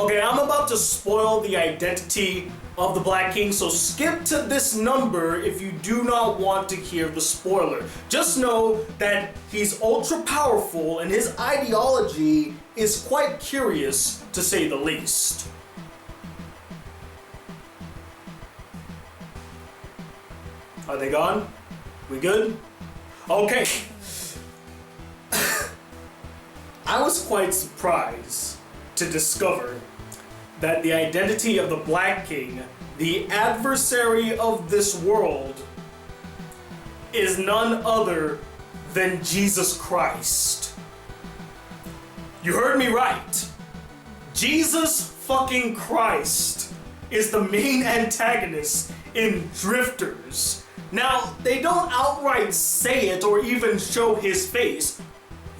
Okay, I'm about to spoil the identity of the Black King, so skip to this number if you do not want to hear the spoiler. Just know that he's ultra powerful and his ideology is quite curious, to say the least. Are they gone? We good? Okay. I was quite surprised to discover that the identity of the Black King, the adversary of this world, is none other than Jesus Christ. You heard me right. Jesus fucking Christ is the main antagonist in Drifters. Now, they don't outright say it or even show his face,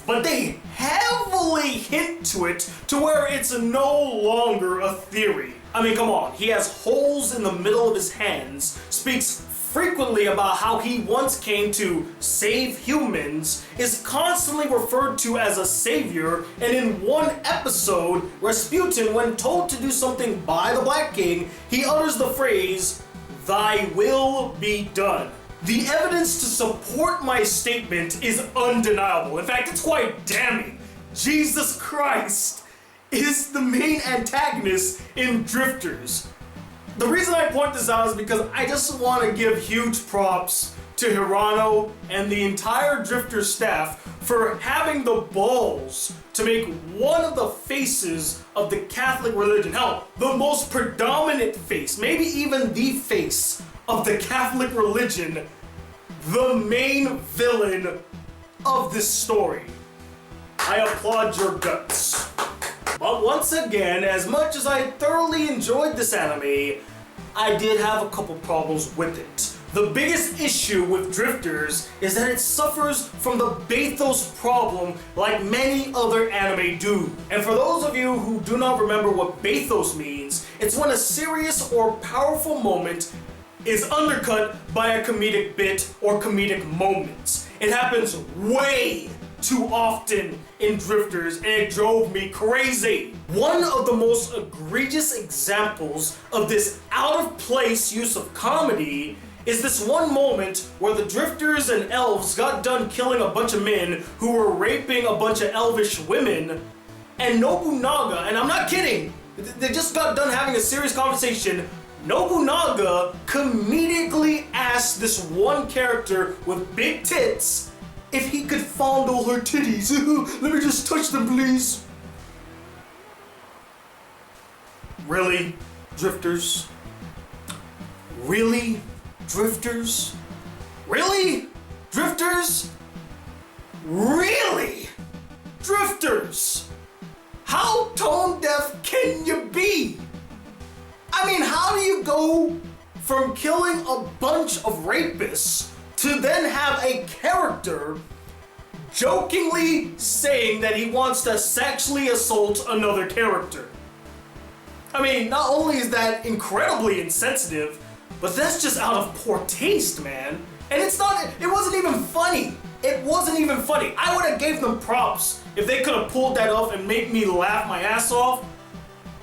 but they heavily hint to it to where it's no longer a theory. I mean, come on, he has holes in the middle of his hands, speaks frequently about how he once came to save humans, is constantly referred to as a savior, and in one episode, Rasputin, when told to do something by the Black King, he utters the phrase, "Thy will be done." The evidence to support my statement is undeniable. In fact, it's quite damning. Jesus Christ is the main antagonist in Drifters. The reason I point this out is because I just want to give huge props to Hirano and the entire Drifter staff for having the balls to make one of the faces of the Catholic religion, hell, the most predominant face, maybe even the face of the Catholic religion, the main villain of this story. I applaud your guts. But once again, as much as I thoroughly enjoyed this anime, I did have a couple problems with it. The biggest issue with Drifters is that it suffers from the bathos problem like many other anime do. And for those of you who do not remember what bathos means, it's when a serious or powerful moment is undercut by a comedic bit or comedic moments. It happens way too often in Drifters, and it drove me crazy. One of the most egregious examples of this out-of-place use of comedy is this one moment where the Drifters and elves got done killing a bunch of men who were raping a bunch of elvish women, and Nobunaga, and I'm not kidding, they just got done having a serious conversation. Nobunaga comedically asked this one character with big tits if he could fondle her titties. Let me just touch them, please. Really, Drifters? Really, Drifters? Really, Drifters? Really, Drifters? How tone deaf can you be? I mean, how do you go from killing a bunch of rapists to then have a character jokingly saying that he wants to sexually assault another character? I mean, not only is that incredibly insensitive, but that's just out of poor taste, man. And it wasn't even funny. It wasn't even funny. I would have gave them props if they could have pulled that off and made me laugh my ass off.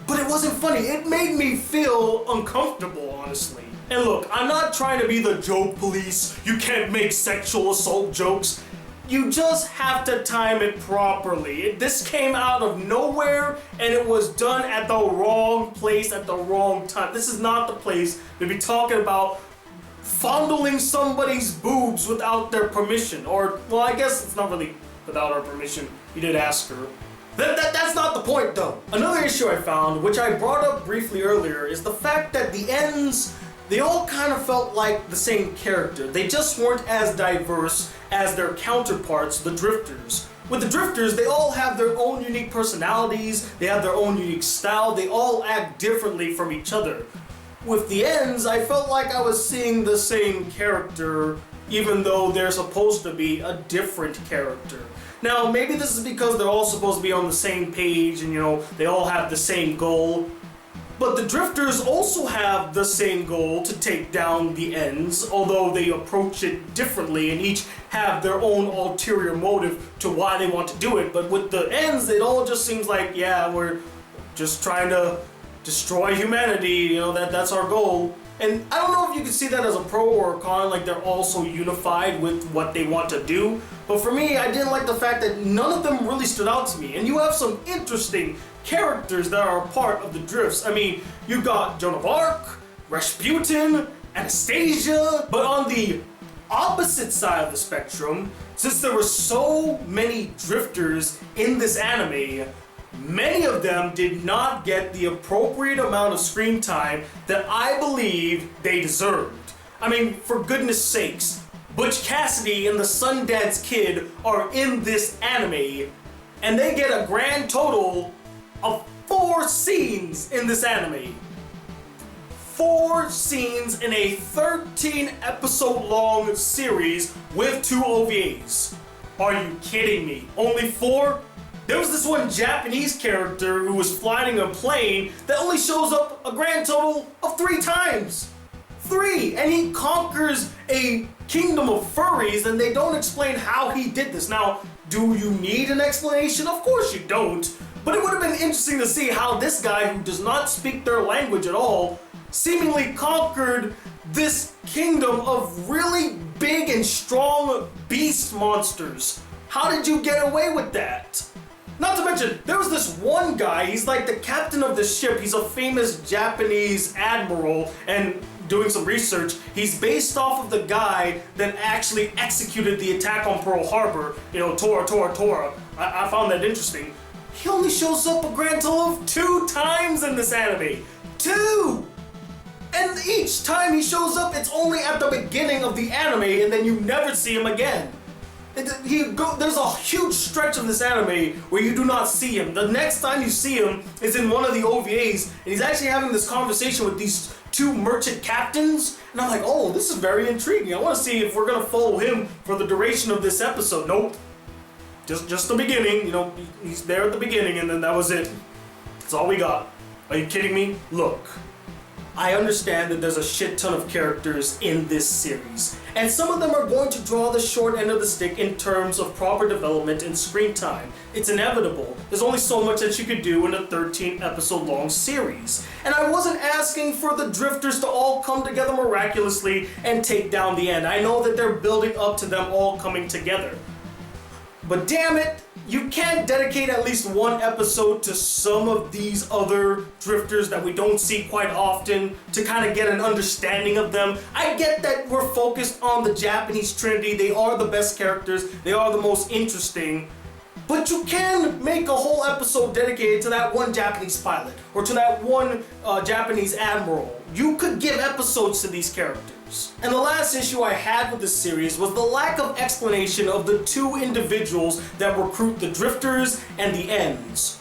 But it wasn't funny. It made me feel uncomfortable, honestly. And look, I'm not trying to be the joke police. You can't make sexual assault jokes. You just have to time it properly. This came out of nowhere, and it was done at the wrong place at the wrong time. This is not the place to be talking about fondling somebody's boobs without their permission. Or, well, I guess it's not really without her permission. You did ask her. That's not the point, though. Another issue I found, which I brought up briefly earlier, is the fact that the ends, they all kind of felt like the same character. They just weren't as diverse as their counterparts, the Drifters. With the Drifters, they all have their own unique personalities, they have their own unique style, they all act differently from each other. With the ends, I felt like I was seeing the same character, even though they're supposed to be a different character. Now, maybe this is because they're all supposed to be on the same page and, they all have the same goal. But the Drifters also have the same goal to take down the ends, although they approach it differently and each have their own ulterior motive to why they want to do it. But with the ends, it all just seems like, yeah, we're just trying to destroy humanity, you know, that's our goal. And I don't know if you can see that as a pro or a con, like they're all so unified with what they want to do. But for me, I didn't like the fact that none of them really stood out to me. And you have some interesting characters that are a part of the Drifts. I mean, you got Joan of Arc, Rasputin, Anastasia. But on the opposite side of the spectrum, since there were so many drifters in this anime, many of them did not get the appropriate amount of screen time that I believe they deserved. I mean, for goodness sakes, Butch Cassidy and the Sundance Kid are in this anime, and they get a grand total of 4 scenes in this anime. 4 scenes in a 13 episode long series with 2 OVAs. Are you kidding me? Only 4? There was this one Japanese character who was flying a plane that only shows up a grand total of 3 times. 3! And he conquers a kingdom of furries and they don't explain how he did this. Now, do you need an explanation? Of course you don't. But it would have been interesting to see how this guy who does not speak their language at all seemingly conquered this kingdom of really big and strong beast monsters. How did you get away with that? Not to mention, there was this one guy, he's like the captain of the ship, he's a famous Japanese admiral, and doing some research, he's based off of the guy that actually executed the attack on Pearl Harbor, you know, Tora. I found that interesting. He only shows up a grand total of 2 times in this anime. 2! And each time he shows up, it's only at the beginning of the anime, and then you never see him again. There's a huge stretch of this anime where you do not see him. The next time you see him is in one of the OVAs, and he's actually having this conversation with these 2 merchant captains, and I'm like, oh, this is very intriguing. I want to see if we're gonna follow him for the duration of this episode. Nope. Just the beginning, you know, he's there at the beginning, and then that was it. That's all we got. Are you kidding me? Look. I understand that there's a shit ton of characters in this series, and some of them are going to draw the short end of the stick in terms of proper development and screen time. It's inevitable. There's only so much that you could do in a 13 episode long series. And I wasn't asking for the drifters to all come together miraculously and take down the end. I know that they're building up to them all coming together. But damn it, you can't dedicate at least 1 episode to some of these other drifters that we don't see quite often to kind of get an understanding of them. I get that we're focused on the Japanese Trinity. They are the best characters. They are the most interesting. But you can make a whole episode dedicated to that one Japanese pilot or to that one Japanese admiral. You could give episodes to these characters. And the last issue I had with this series was the lack of explanation of the 2 individuals that recruit the drifters and the ends.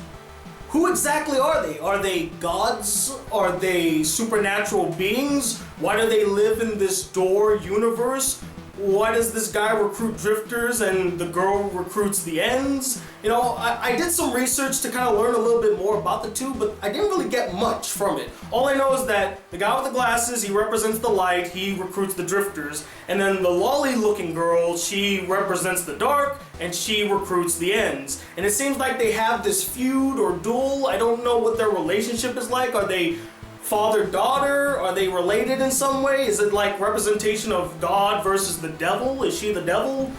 Who exactly are they? Are they gods? Are they supernatural beings? Why do they live in this door universe? Why does this guy recruit drifters and the girl recruits the ends? You know, I did some research to kind of learn a little bit more about the 2, but I didn't really get much from it. All I know is that the guy with the glasses, he represents the light, he recruits the drifters, and then the lolly-looking girl, she represents the dark, and she recruits the ends. And it seems like they have this feud or duel. I don't know what their relationship is like. Are they father-daughter? Are they related in some way? Is it like representation of God versus the devil? Is she the devil?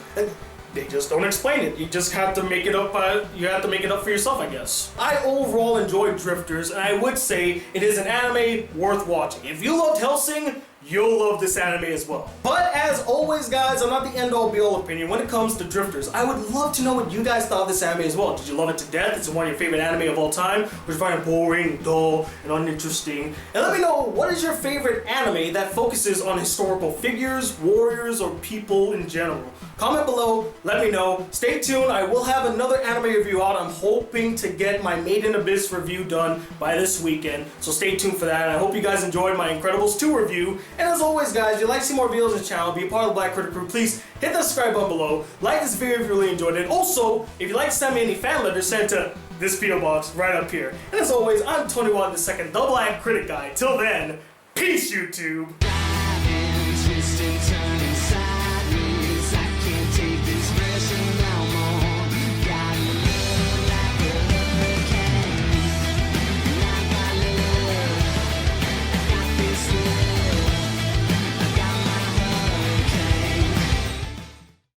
They just don't explain it. You just have to make it up. You have to make it up for yourself, I guess. I overall enjoyed Drifters, and I would say it is an anime worth watching. If you loved Hellsing, you'll love this anime as well. But as always, guys, I'm not the end-all be-all opinion when it comes to Drifters. I would love to know what you guys thought of this anime as well. Did you love it to death? Is it one of your favorite anime of all time? Or did you find it boring, dull, and uninteresting? And let me know, what is your favorite anime that focuses on historical figures, warriors, or people in general? Comment below, let me know. Stay tuned, I will have another anime review out. I'm hoping to get my Made in Abyss review done by this weekend, so stay tuned for that. I hope you guys enjoyed my Incredibles 2 review. And as always, guys, if you'd like to see more videos on the channel, be a part of the Black Critic Crew, please hit that subscribe button below. Like this video if you really enjoyed it. Also, if you'd like to send me any fan letters, send it to this P.O. box right up here. And as always, I'm 21 the second, the Black Critic Guy. Till then, peace, YouTube.